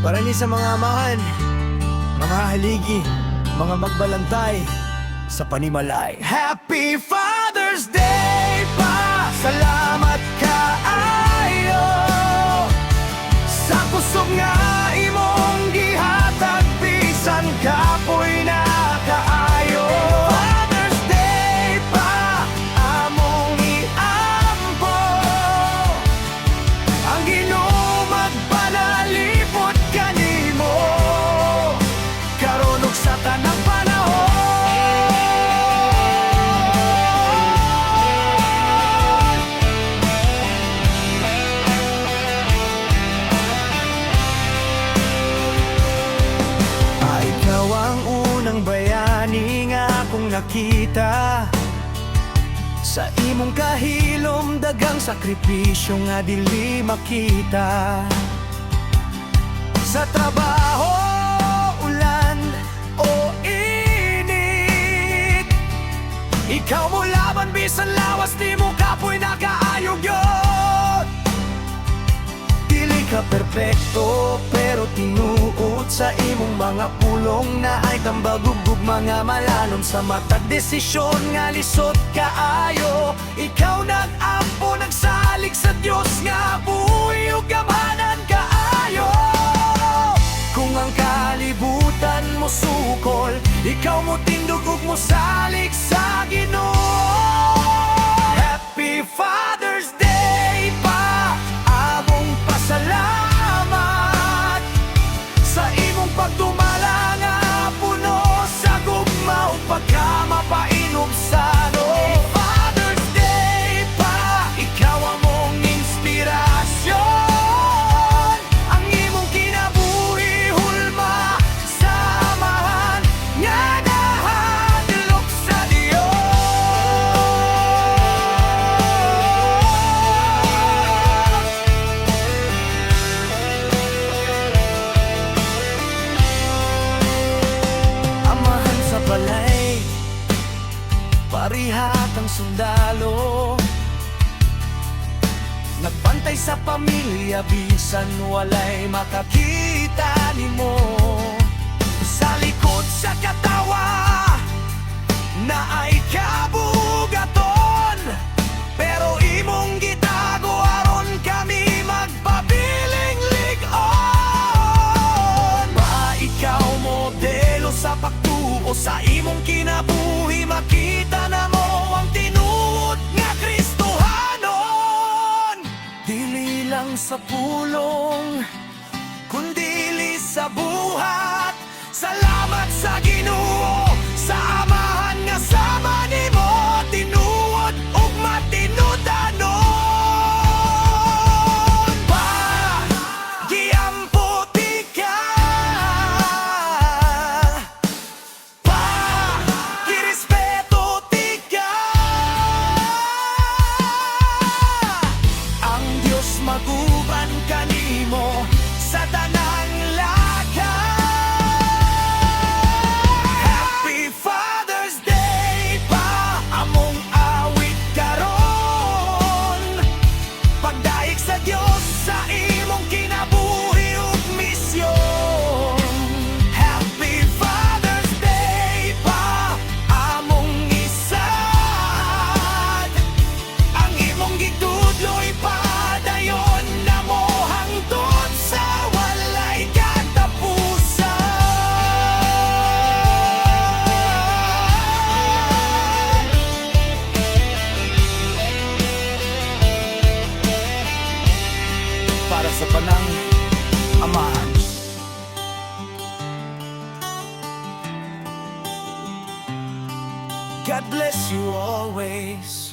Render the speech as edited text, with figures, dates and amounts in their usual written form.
Para ni sa mga amahan, mga haligi, mga magbalantay sa panimalay. Happy Father's Day pa! Salamat kaayo sa kusog nga imong gihatag bisan kapoy na kaayo. Father's Day pa among iampo, ang Ginoo magpanalipot kanimo karon ug sa tanang panahon. Ikaw ang unang bayani nga akong nakita, sa imong kahilom dagang sakripisyo nga dili makita. Sa trabaho, ulan o init, ikaw mo laban bisan lawas di mo kapoy nakaayog yun. Dili ka perpekto pero tinuod sa imong mga pulong na ay tambagugug mga malanom sa matag desisyon nga lisod kaayo. Ikaw nag-ampo nagsalig sa Dios nga buhi ug gamanan kaayo. Kung ang kalibutan mo sukol, ikaw mo tindog ug mo salig sa Ginoo. Happy Father's Day pa among pasalamat sa imong pagdumala nga puno sa gugma ug pagkamapainom sano. Father's Day pa ikaw among inspirasyon, ang imong kinabuhi hulma sa amahan nga nahadlok sa Dios. Amahan sa balay, parihat ang sundalo, nagbantay sa pamilya bisan walay makakita nimo. Sa likod sa katawa na ay kabugaton, pero imong gitago aron kami magpabiling lig-on. Ba ikaw modelo sa pagtuo sa imong kinabuhi, makita na mo ang tinuod nga Kristohanon. Dili lang sa pulong kundili sa buhat. Salamat sa Ginoo sa amahan nga sama nimo, tinuod ug matinud-anon. Pa giamputi ka, pa girespeto ti ka, ang Dios maguban kanimo sa tanang lakay. Happy Father's Day pa among awit karon, pagdaig sa Dios sa imong kinabuhi ug misyon. Happy Father's Day pa among isad, ang imong gitudloy padayon na mo hangtod sa walay katapusan. Para sa panang amahan, God bless you always.